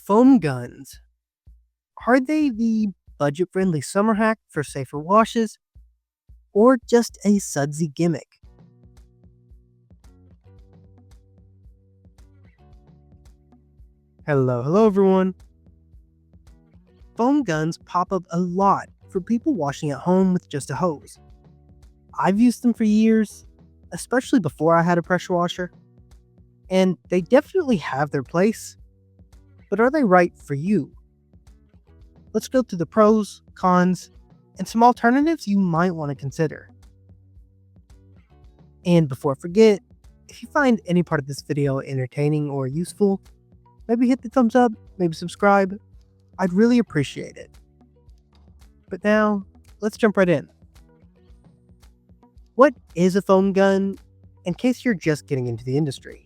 Foam guns. Are they the budget-friendly summer hack for safer washes, or just a sudsy gimmick? Hello everyone. Foam guns pop up a lot for people washing at home with just a hose. I've used them for years, especially before I had a pressure washer, and they definitely have their place, but are they right for you? Let's go through the pros, cons, and some alternatives you might want to consider. And before I forget, if you find any part of this video entertaining or useful, maybe hit the thumbs up, maybe subscribe. I'd really appreciate it. But now, let's jump right in. What is a foam gun, in case you're just getting into the industry?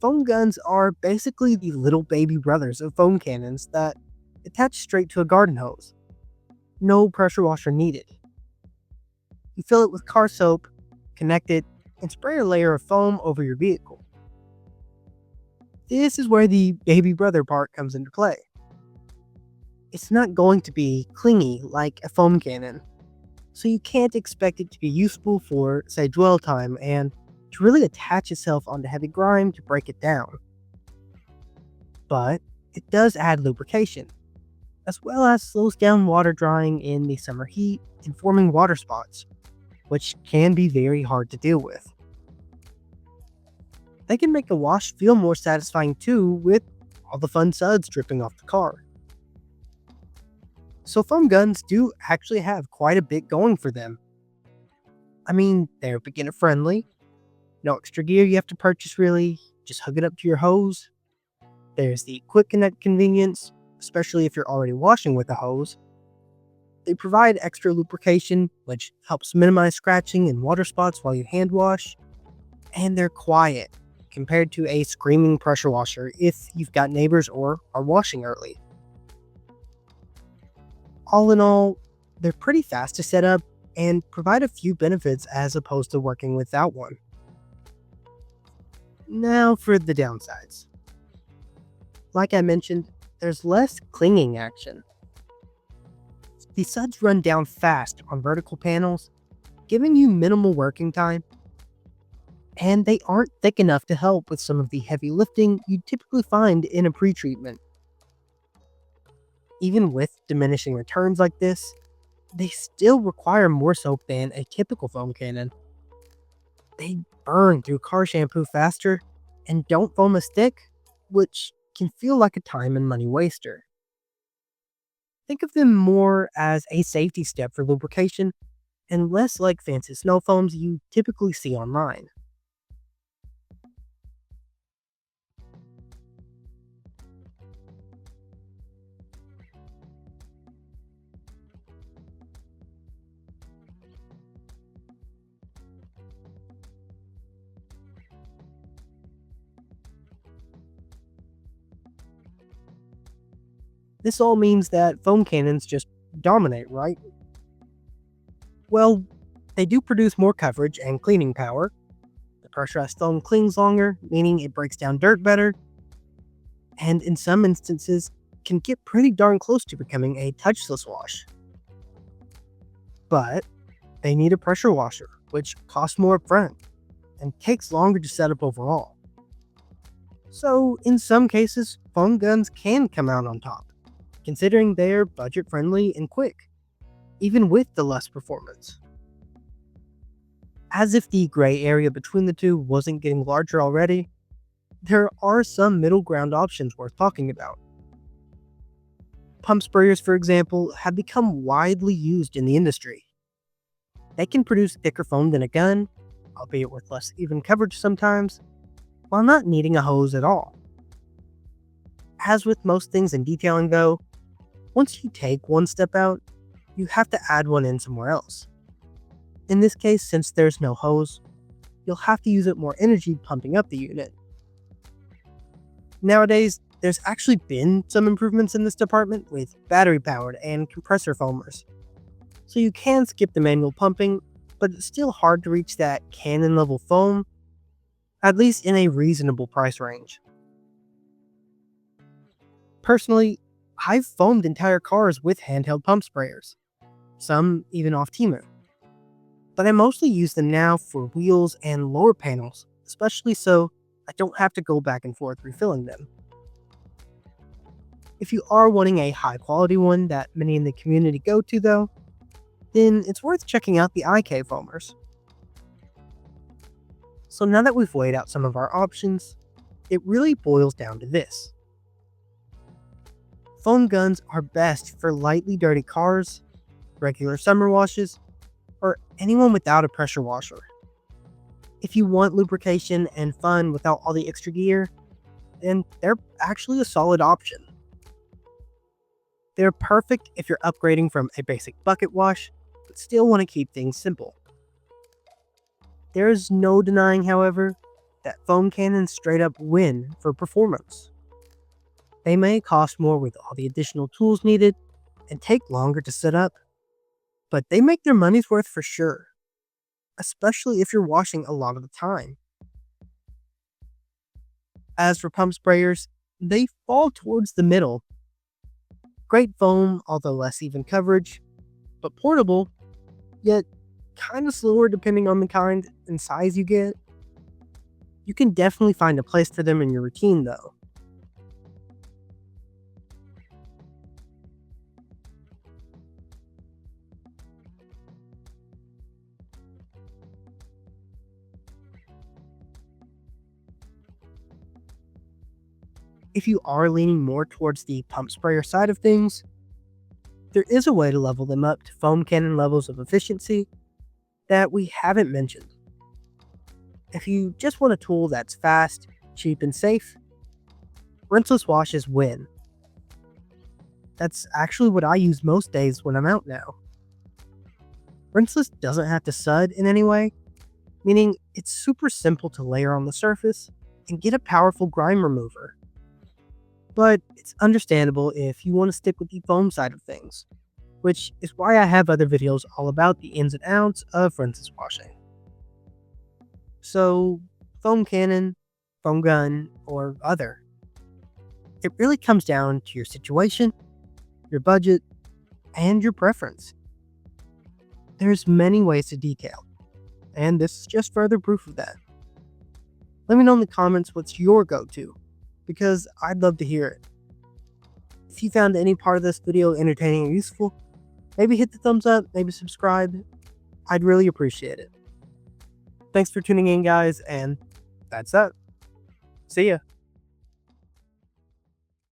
Foam guns are basically the little baby brothers of foam cannons that attach straight to a garden hose. No pressure washer needed. You fill it with car soap, connect it, and spray a layer of foam over your vehicle. This is where the baby brother part comes into play. It's not going to be clingy like a foam cannon, so you can't expect it to be useful for, say, dwell time and to really attach itself onto heavy grime to break it down. But it does add lubrication, as well as slows down water drying in the summer heat and forming water spots, which can be very hard to deal with. They can make a wash feel more satisfying too, with all the fun suds dripping off the car. So foam guns do actually have quite a bit going for them. I mean, they're beginner friendly. No extra gear you have to purchase really, just hook it up to your hose. There's the quick connect convenience, especially if you're already washing with a hose. They provide extra lubrication, which helps minimize scratching and water spots while you hand wash. And they're quiet, compared to a screaming pressure washer if you've got neighbors or are washing early. All in all, they're pretty fast to set up and provide a few benefits as opposed to working without one. Now for the downsides. Like I mentioned, there's less clinging action. The suds run down fast on vertical panels, giving you minimal working time, and they aren't thick enough to help with some of the heavy lifting you'd typically find in a pretreatment. Even with diminishing returns like this, they still require more soap than a typical foam cannon. They burn through car shampoo faster and don't foam as thick, which can feel like a time and money waster. Think of them more as a safety step for lubrication and less like fancy snow foams you typically see online. This all means that foam cannons just dominate, right? Well, they do produce more coverage and cleaning power. The pressurized foam clings longer, meaning it breaks down dirt better, and in some instances can get pretty darn close to becoming a touchless wash. But they need a pressure washer, which costs more upfront and takes longer to set up overall. So in some cases, foam guns can come out on top, considering they're budget-friendly and quick, even with the less performance. As if the gray area between the two wasn't getting larger already, there are some middle ground options worth talking about. Pump sprayers, for example, have become widely used in the industry. They can produce thicker foam than a gun, albeit with less even coverage sometimes, while not needing a hose at all. As with most things in detailing though, once you take one step out, you have to add one in somewhere else. In this case, since there's no hose, you'll have to use up more energy pumping up the unit. Nowadays, there's actually been some improvements in this department with battery-powered and compressor foamers. So you can skip the manual pumping, but it's still hard to reach that cannon level foam, at least in a reasonable price range. Personally, I've foamed entire cars with handheld pump sprayers, some even off Timu, but I mostly use them now for wheels and lower panels, especially so I don't have to go back and forth refilling them. If you are wanting a high quality one that many in the community go to though, then it's worth checking out the IK foamers. So now that we've weighed out some of our options, it really boils down to this. Foam guns are best for lightly dirty cars, regular summer washes, or anyone without a pressure washer. If you want lubrication and fun without all the extra gear, then they're actually a solid option. They're perfect if you're upgrading from a basic bucket wash, but still want to keep things simple. There's no denying, however, that foam cannons straight up win for performance. They may cost more with all the additional tools needed and take longer to set up, but they make their money's worth for sure, especially if you're washing a lot of the time. As for pump sprayers, they fall towards the middle. Great foam, although less even coverage, but portable, yet kind of slower depending on the kind and size you get. You can definitely find a place for them in your routine though. If you are leaning more towards the pump sprayer side of things, there is a way to level them up to foam cannon levels of efficiency that we haven't mentioned. If you just want a tool that's fast, cheap, and safe, rinseless washes win. That's actually what I use most days when I'm out now. Rinseless doesn't have to sud in any way, meaning it's super simple to layer on the surface and get a powerful grime remover. But it's understandable if you want to stick with the foam side of things, which is why I have other videos all about the ins and outs of rinseless washing. So, foam cannon, foam gun, or other. It really comes down to your situation, your budget, and your preference. There's many ways to decal, and this is just further proof of that. Let me know in the comments what's your go-to, because I'd love to hear it. If you found any part of this video entertaining or useful, maybe hit the thumbs up, maybe subscribe. I'd really appreciate it. Thanks for tuning in, guys, and that's that. See ya.